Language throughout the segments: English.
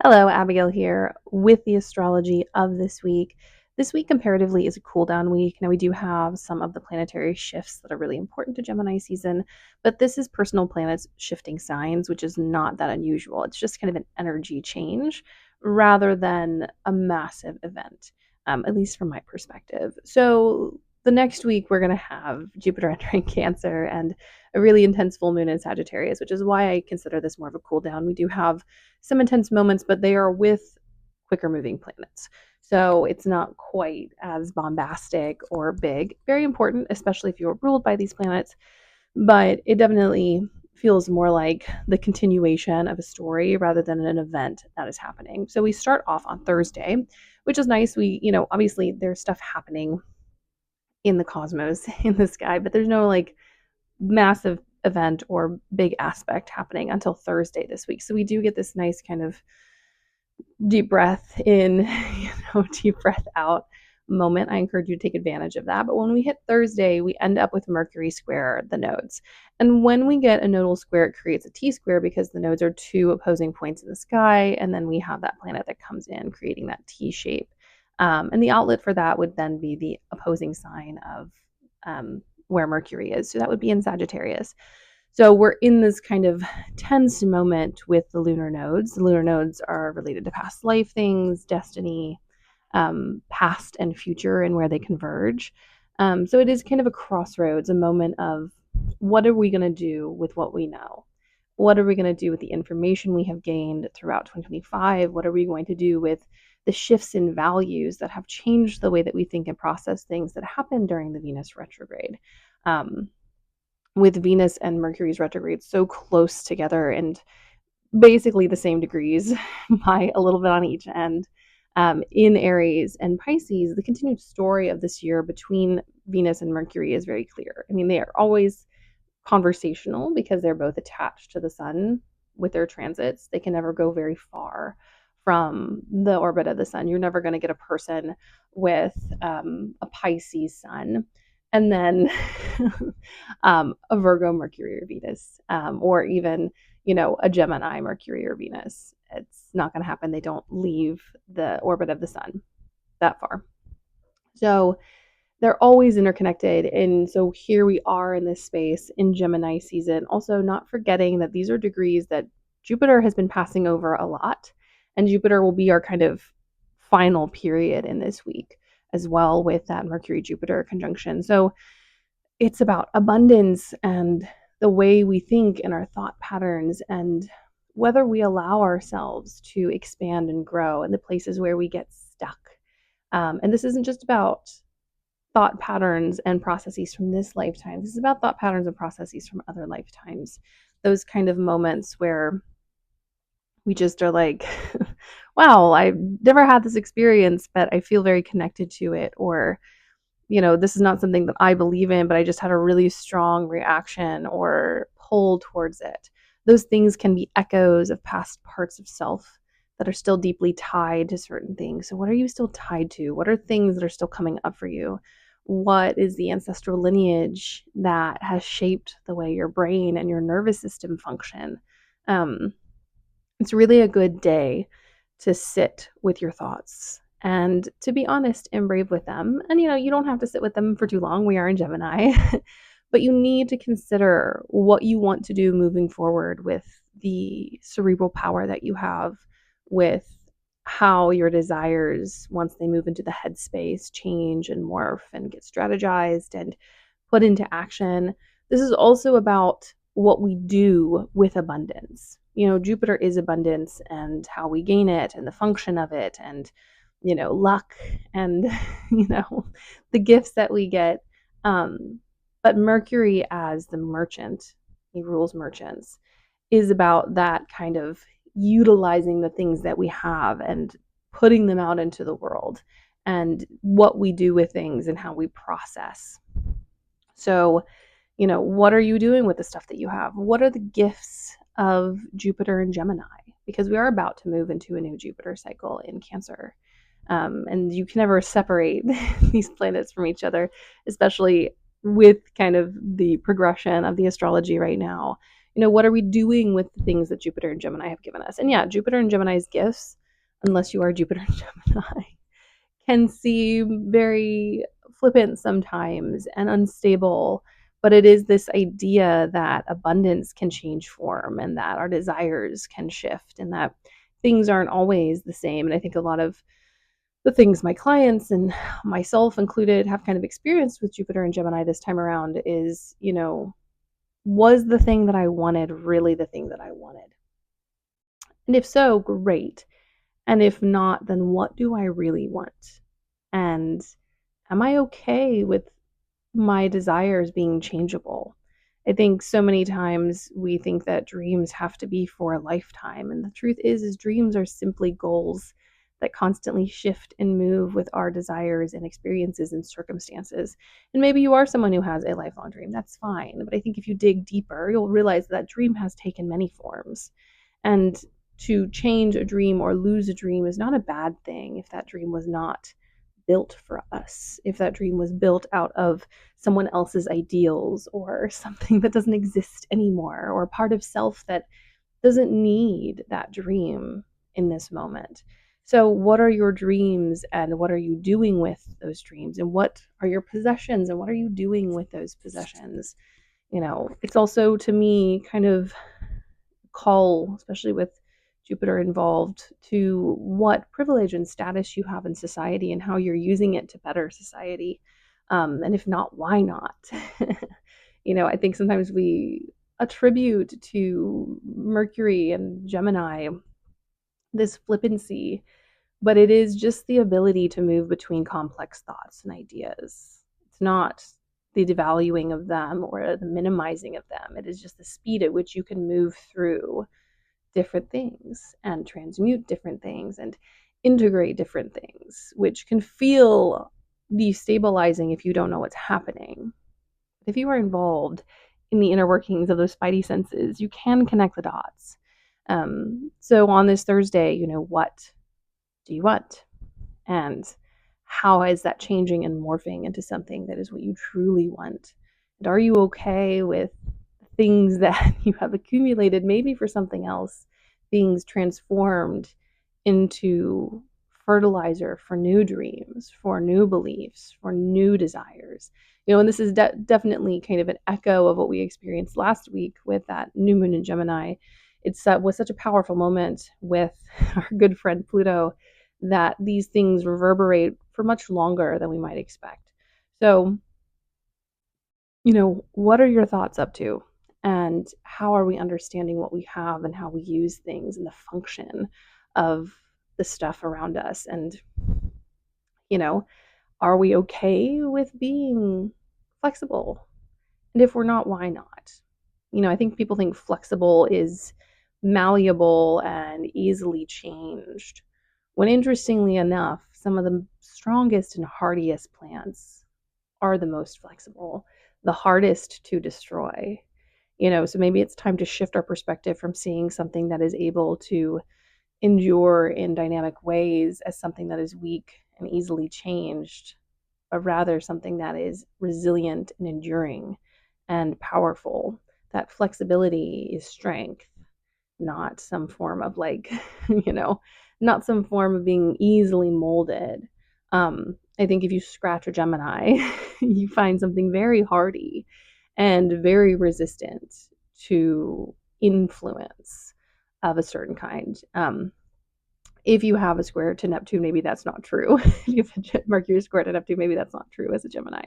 Hello, Abigail here with the astrology of this week. This week, comparatively, is a cool down week. Now, we do have some of the planetary shifts that are really important to Gemini season, but this is personal planets shifting signs, which is not that unusual. It's just kind of an energy change rather than a massive event, at least from my perspective. So, the next week, we're going to have Jupiter entering Cancer and a really intense full moon in Sagittarius, which is why I consider this more of a cool down. We do have some intense moments, but they are with quicker moving planets. So it's not quite as bombastic or big. Very important, especially if you're ruled by these planets, but it definitely feels more like the continuation of a story rather than an event that is happening. So we start off on Thursday, which is nice. Obviously there's stuff happening in the cosmos in the sky, but there's no like massive event or big aspect happening until Thursday this week. So we do get this nice kind of deep breath in, deep breath out moment. I encourage you to take advantage of that. But when we hit Thursday, we end up with Mercury square the nodes. And when we get a nodal square, it creates a T square because the nodes are two opposing points in the sky. And then we have that planet that comes in, creating that T shape. And the outlet for that would then be the opposing sign of where Mercury is. So that would be in Sagittarius. So we're in this kind of tense moment with the lunar nodes. The lunar nodes are related to past life things, destiny, past and future, and where they converge. So it is kind of a crossroads, a moment of what are we going to do with what we know? What are we going to do with the information we have gained throughout 2025? What are we going to do with the shifts in values that have changed the way that we think and process things that happened during the Venus retrograde? With Venus and Mercury's retrograde so close together and basically the same degrees by a little bit on each end. In Aries and Pisces, the continued story of this year between Venus and Mercury is very clear. I mean, they are always conversational because they're both attached to the sun with their transits. They can never go very far from the orbit of the sun. You're never going to get a person with a Pisces sun and then a Virgo Mercury or Venus, or even, a Gemini Mercury or Venus. It's not going to happen. They don't leave the orbit of the sun that far. So they're always interconnected. And so here we are in this space in Gemini season. Also, not forgetting that these are degrees that Jupiter has been passing over a lot. And Jupiter will be our kind of final period in this week as well with that Mercury Jupiter conjunction. So it's about abundance and the way we think and our thought patterns and whether we allow ourselves to expand and grow in the places where we get stuck. And this isn't just about thought patterns and processes from this lifetime. This is about thought patterns and processes from other lifetimes. Those kind of moments where we just are like, wow, I've never had this experience, but I feel very connected to it. Or, this is not something that I believe in, but I just had a really strong reaction or pull towards it. Those things can be echoes of past parts of self that are still deeply tied to certain things. So what are you still tied to? What are things that are still coming up for you? What is the ancestral lineage that has shaped the way your brain and your nervous system function? It's really a good day to sit with your thoughts and to be honest and brave with them. And you don't have to sit with them for too long. We are in Gemini, but you need to consider what you want to do moving forward with the cerebral power that you have, with how your desires, once they move into the headspace, change and morph and get strategized and put into action. This is also about what we do with abundance. Jupiter is abundance and how we gain it and the function of it and, luck and, the gifts that we get. But Mercury as the merchant, he rules merchants, is about that kind of utilizing the things that we have and putting them out into the world and what we do with things and how we process. So, what are you doing with the stuff that you have? What are the gifts of Jupiter and Gemini? Because we are about to move into a new Jupiter cycle in Cancer. And you can never separate these planets from each other, especially with kind of the progression of the astrology right now. What are we doing with the things that Jupiter and Gemini have given us? And yeah, Jupiter and Gemini's gifts, unless you are Jupiter and Gemini, can seem very flippant sometimes and unstable. But it is this idea that abundance can change form and that our desires can shift and that things aren't always the same. And I think a lot of the things my clients and myself included have kind of experienced with Jupiter and Gemini this time around is, was the thing that I wanted really the thing that I wanted? And if so, great. And if not, then what do I really want? And am I okay with my desires being changeable? I think so many times we think that dreams have to be for a lifetime, and the truth is dreams are simply goals that constantly shift and move with our desires and experiences and circumstances. And maybe you are someone who has a lifelong dream, that's fine. But I think if you dig deeper, you'll realize that dream has taken many forms. And to change a dream or lose a dream is not a bad thing if that dream was not built for us, if that dream was built out of someone else's ideals or something that doesn't exist anymore, or a part of self that doesn't need that dream in this moment. So, what are your dreams and what are you doing with those dreams? And what are your possessions and what are you doing with those possessions? It's also to me kind of call, especially with Jupiter involved, to what privilege and status you have in society and how you're using it to better society. And if not, why not? I think sometimes we attribute to Mercury and Gemini this flippancy, but it is just the ability to move between complex thoughts and ideas. It's not the devaluing of them or the minimizing of them. It is just the speed at which you can move through different things and transmute different things and integrate different things, which can feel destabilizing if you don't know what's happening. If you are involved in the inner workings of those spidey senses, you can connect the dots. So on this Thursday, what do you want? And how is that changing and morphing into something that is what you truly want? And are you okay with things that you have accumulated, maybe for something else, being transformed into fertilizer for new dreams, for new beliefs, for new desires? And this is definitely kind of an echo of what we experienced last week with that new moon in Gemini. It was such a powerful moment with our good friend Pluto that these things reverberate for much longer than we might expect. So, what are your thoughts up to? And how are we understanding what we have and how we use things and the function of the stuff around us? And, are we okay with being flexible? And if we're not, why not? I think people think flexible is malleable and easily changed, when interestingly enough, some of the strongest and hardiest plants are the most flexible, the hardest to destroy. So maybe it's time to shift our perspective from seeing something that is able to endure in dynamic ways as something that is weak and easily changed, but rather something that is resilient and enduring and powerful. That flexibility is strength, not some form of not some form of being easily molded. I think if you scratch a Gemini, you find something very hardy and very resistant to influence of a certain kind. If you have a square to Neptune, maybe that's not true. If you have Mercury square to Neptune, maybe that's not true as a Gemini.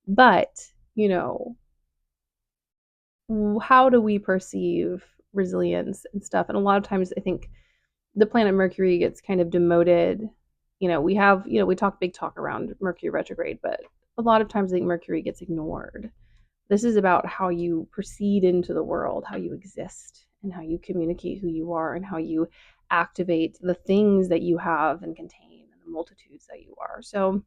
But, how do we perceive resilience and stuff? And a lot of times I think the planet Mercury gets kind of demoted. We talk big talk around Mercury retrograde, but a lot of times I think Mercury gets ignored. This is about how you proceed into the world, how you exist, and how you communicate who you are, and how you activate the things that you have and contain, and the multitudes that you are. So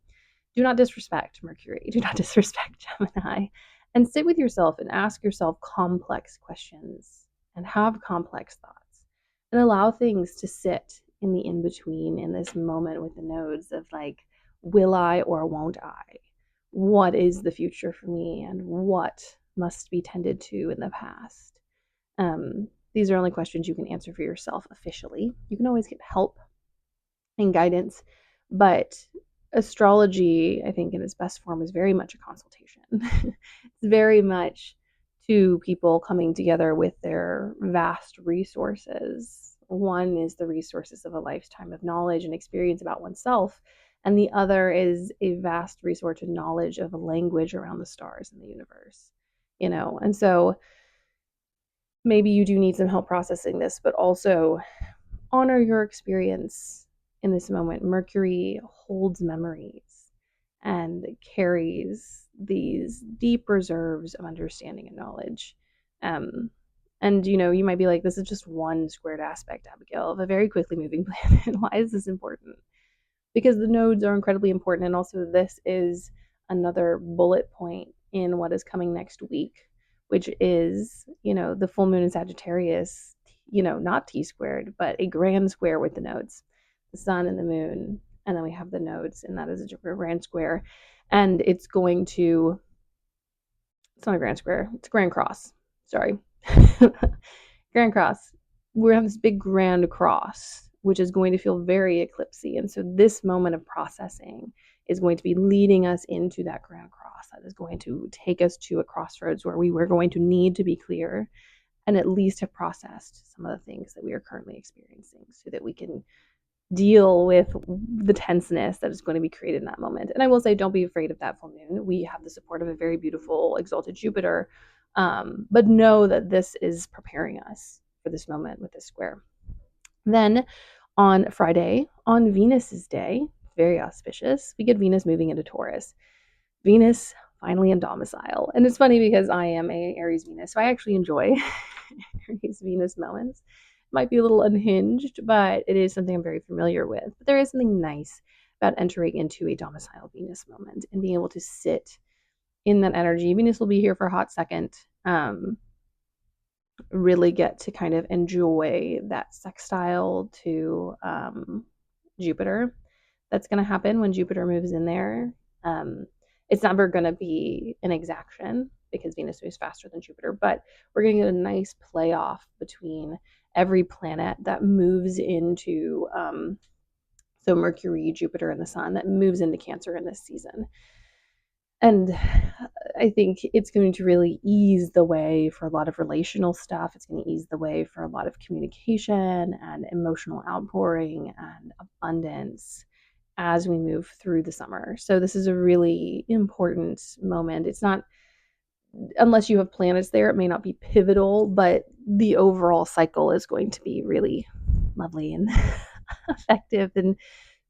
do not disrespect Mercury. Do not disrespect Gemini. And sit with yourself and ask yourself complex questions and have complex thoughts and allow things to sit in the in between in this moment with the nodes of will I or won't I? What is the future for me and what must be tended to in the past? These are only questions you can answer for yourself officially. You can always get help and guidance, but astrology, I think, in its best form, is very much a consultation. It's very much two people coming together with their vast resources. One is the resources of a lifetime of knowledge and experience about oneself, and the other is a vast resource and knowledge of a language around the stars and the universe. And so maybe you do need some help processing this, but also honor your experience in this moment. Mercury holds memories and carries these deep reserves of understanding and knowledge. Um, and you might be like, this is just one squared aspect, Abigail, of a very quickly moving planet. Why is this important? Because the nodes are incredibly important. And also, this is another bullet point in what is coming next week, which is, the full moon in Sagittarius, not T squared, but a grand square with the nodes, the sun and the moon. And then we have the nodes, and that is a grand square. And it's not a grand square, it's a grand cross. Sorry. Grand cross. We're having this big grand cross, which is going to feel very eclipsy. And so this moment of processing is going to be leading us into that grand cross. That is going to take us to a crossroads where we were going to need to be clear and at least have processed some of the things that we are currently experiencing so that we can deal with the tenseness that is going to be created in that moment. And I will say, don't be afraid of that full moon. We have the support of a very beautiful exalted Jupiter, but know that this is preparing us for this moment with this square. Then on Friday, on Venus's day, very auspicious, we get Venus moving into Taurus. Venus finally in domicile. And it's funny because I am a Aries Venus, so I actually enjoy Aries Venus moments. It might be a little unhinged, but it is something I'm very familiar with. But there is something nice about entering into a domicile Venus moment and being able to sit in that energy. Venus will be here for a hot second. Really get to kind of enjoy that sextile to Jupiter that's going to happen when Jupiter moves in there. It's never going to be an exaction because Venus moves faster than Jupiter, but we're going to get a nice play off between every planet that moves into, so Mercury, Jupiter, and the Sun, that moves into Cancer in this season. And I think it's going to really ease the way for a lot of relational stuff. It's going to ease the way for a lot of communication and emotional outpouring and abundance as we move through the summer. So this is a really important moment. It's not, unless you have planets there, it may not be pivotal, but the overall cycle is going to be really lovely and effective and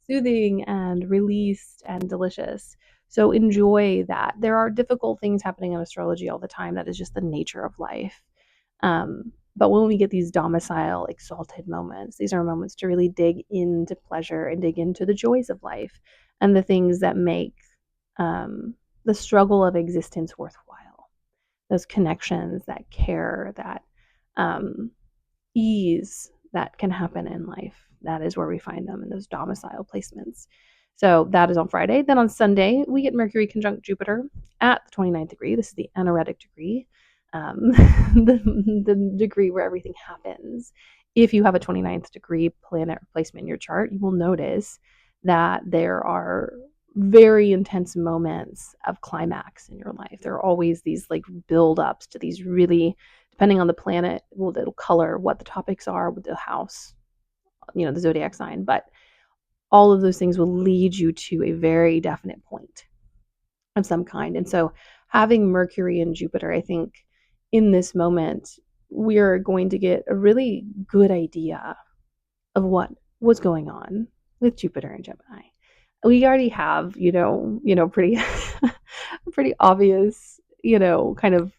soothing and released and delicious. So enjoy that. There are difficult things happening in astrology all the time. That is just the nature of life. But when we get these domicile, exalted moments, these are moments to really dig into pleasure and dig into the joys of life and the things that make the struggle of existence worthwhile. Those connections, that care, that ease that can happen in life. That is where we find them in those domicile placements. So that is on Friday. Then on Sunday, we get Mercury conjunct Jupiter at the 29th degree. This is the anaretic degree, the degree where everything happens. If you have a 29th degree planet placement in your chart, you will notice that there are very intense moments of climax in your life. There are always these like build-ups to these really, depending on the planet, it'll color what the topics are with the house, the zodiac sign, but all of those things will lead you to a very definite point of some kind. And so having Mercury and Jupiter, I think in this moment, we're going to get a really good idea of what was going on with Jupiter and Gemini. We already have, pretty, pretty obvious, kind of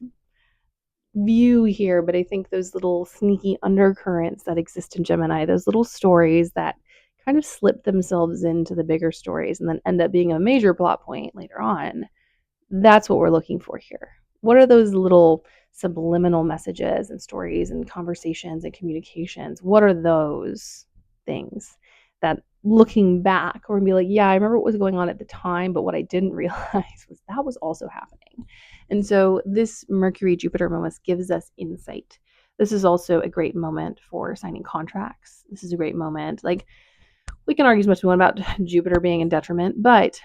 view here, but I think those little sneaky undercurrents that exist in Gemini, those little stories that kind of slip themselves into the bigger stories and then end up being a major plot point later on, that's what we're looking for here. What are those little subliminal messages and stories and conversations and communications? What are those things that looking back, we're gonna be like, yeah, I remember what was going on at the time, but what I didn't realize was that was also happening. And so this Mercury Jupiter moment gives us insight This is also a great moment for signing contracts. This is a great moment. Like, we can argue as much as we want about Jupiter being in detriment, but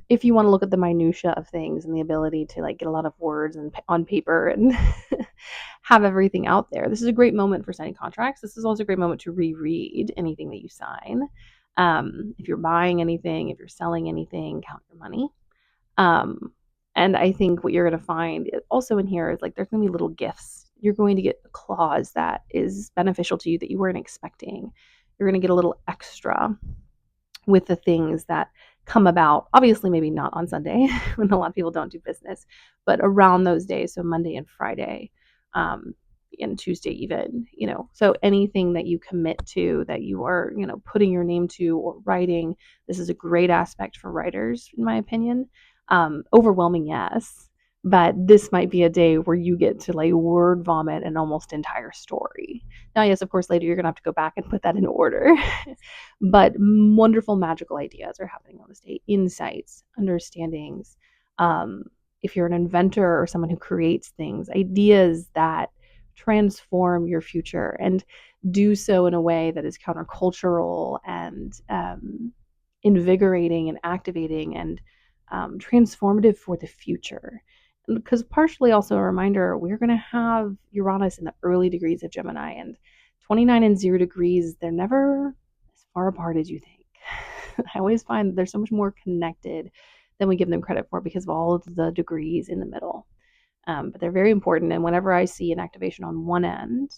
if you want to look at the minutia of things and the ability to like get a lot of words and on paper and have everything out there, this is a great moment for signing contracts. This is also a great moment to reread anything that you sign. If you're buying anything, if you're selling anything, count your money. Um, and I think what you're going to find also in here is like there's going to be little gifts. You're going to get a clause that is beneficial to you that you weren't expecting. You're going to get a little extra with the things that come about. Obviously, maybe not on Sunday when a lot of people don't do business, but around those days, so Monday and Friday, um, and Tuesday even, so anything that you commit to that you are, putting your name to or writing, this is a great aspect for writers, in my opinion. Overwhelming, yes, but this might be a day where you get to like word vomit an almost entire story. Now, yes, of course, later you're gonna have to go back and put that in order. But wonderful magical ideas are happening on this day, insights, understandings. Um, if you're an inventor or someone who creates things, ideas that transform your future and do so in a way that is countercultural and invigorating and activating and transformative for the future. Because partially also a reminder, we're going to have Uranus in the early degrees of Gemini, and 29 and 0 degrees, they're never as far apart as you think. I always find that they're so much more connected than we give them credit for because of all of the degrees in the middle. But they're very important. And whenever I see an activation on one end,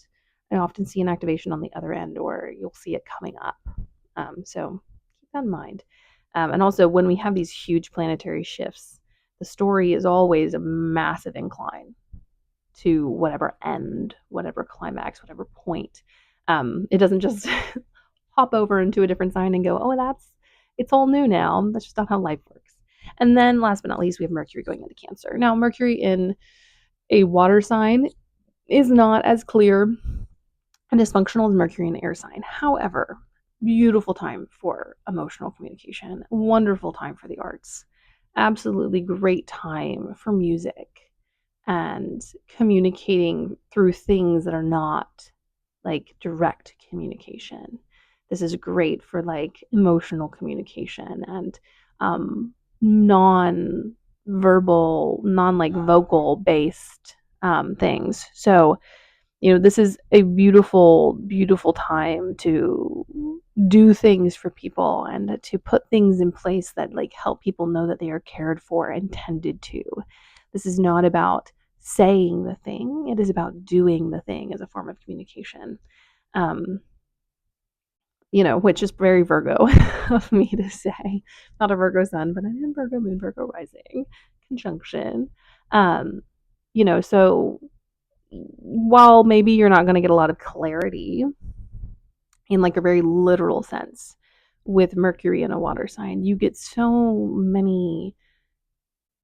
I often see an activation on the other end, or you'll see it coming up. So keep that in mind. And also, when we have these huge planetary shifts, the story is always a massive incline to whatever end, whatever climax, whatever point. It doesn't just hop over into a different sign and go, oh, it's all new now. That's just not how life works. And then last but not least, we have Mercury going into Cancer. Now, Mercury in a water sign is not as clear and dysfunctional as Mercury in an air sign. However, beautiful time for emotional communication, wonderful time for the arts, absolutely great time for music and communicating through things that are not like direct communication. This is great for like emotional communication and non-verbal, non-like vocal based things. So, this is a beautiful, beautiful time to do things for people and to put things in place that like help people know that they are cared for and tended to. This is not about saying the thing, it is about doing the thing as a form of communication. Um, which is very Virgo of me to say. Not a Virgo sun, but I am Virgo moon, Virgo rising conjunction. So while maybe you're not going to get a lot of clarity in like a very literal sense with Mercury in a water sign, you get so many.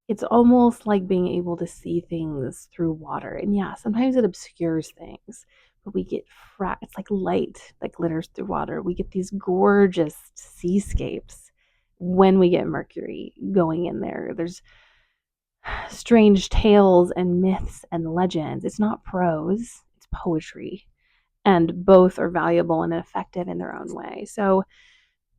It's almost like being able to see things through water. And yeah, sometimes it obscures things, but we get it's like light that glitters through water. We get these gorgeous seascapes when we get Mercury going in there. There's strange tales and myths and legends. It's not prose, it's poetry. And both are valuable and effective in their own way. So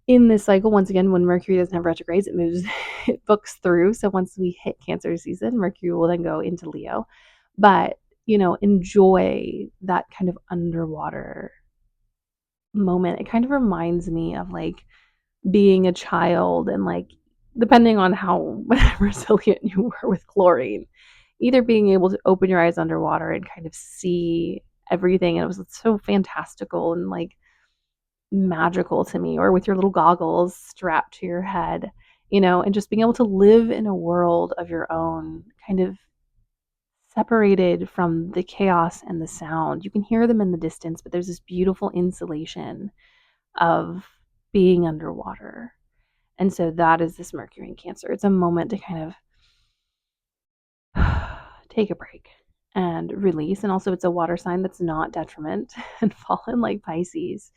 in this cycle, once again, when Mercury doesn't have retrogrades, it moves, it books through. So once we hit Cancer season, Mercury will then go into Leo. But, enjoy that kind of underwater moment. It kind of reminds me of like being a child and like, depending on how resilient you were with chlorine, either being able to open your eyes underwater and kind of see everything. And it was so fantastical and like magical to me, or with your little goggles strapped to your head, and just being able to live in a world of your own, kind of separated from the chaos and the sound. You can hear them in the distance, but there's this beautiful insulation of being underwater. And so that is this Mercury in Cancer. It's a moment to kind of take a break and release. And also, it's a water sign that's not detriment and fallen like Pisces.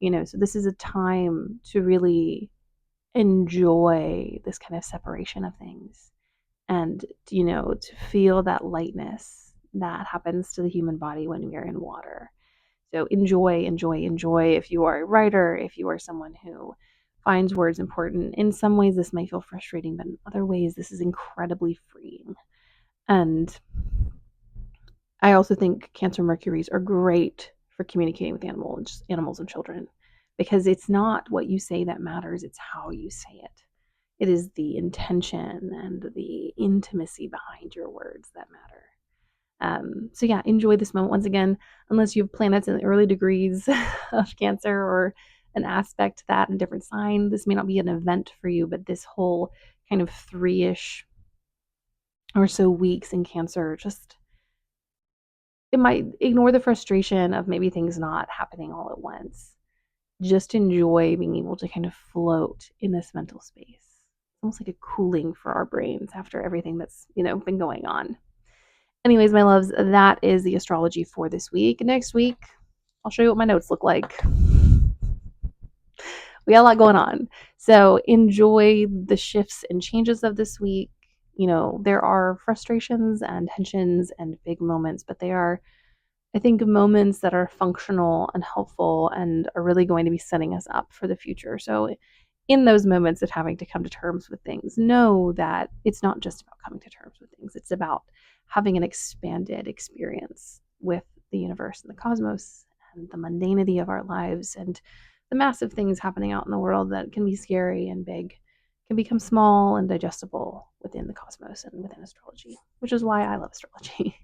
So this is a time to really enjoy this kind of separation of things and, to feel that lightness, that happens to the human body when we are in water. So enjoy, enjoy, enjoy. If you are a writer, if you are someone who finds words important, in some ways this might feel frustrating, but in other ways this is incredibly freeing. And I also think Cancer Mercuries are great for communicating with animals and children, because it's not what you say that matters, it's how you say it. It is the intention and the intimacy behind your words that matter. So yeah, enjoy this moment once again, unless you have planets in the early degrees of Cancer or an aspect to that in a different sign. This may not be an event for you, but this whole kind of 3-ish or so weeks in Cancer, just it might ignore the frustration of maybe things not happening all at once. Just enjoy being able to kind of float in this mental space. It's almost like a cooling for our brains after everything that's, been going on. Anyways, my loves, that is the astrology for this week. Next week, I'll show you what my notes look like. We got a lot going on. So enjoy the shifts and changes of this week. There are frustrations and tensions and big moments, but they are, I think, moments that are functional and helpful and are really going to be setting us up for the future. So in those moments of having to come to terms with things, know that it's not just about coming to terms with things. It's about having an expanded experience with the universe and the cosmos and the mundanity of our lives, and the massive things happening out in the world that can be scary and big can become small and digestible within the cosmos and within astrology, which is why I love astrology.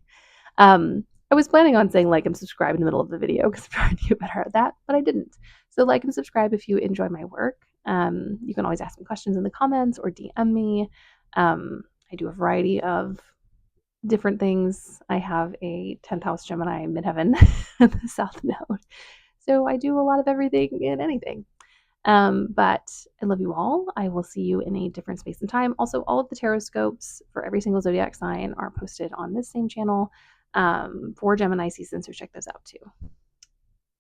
I was planning on saying like and subscribe in the middle of the video because I'm trying to get better at that, but I didn't. So like and subscribe if you enjoy my work. You can always ask me questions in the comments or DM me. I do a variety of different things. I have a 10th house Gemini midheaven in the South Node. So I do a lot of everything and anything. But I love you all. I will see you in a different space and time. Also, all of the tarot scopes for every single zodiac sign are posted on this same channel for Gemini season, so check those out too.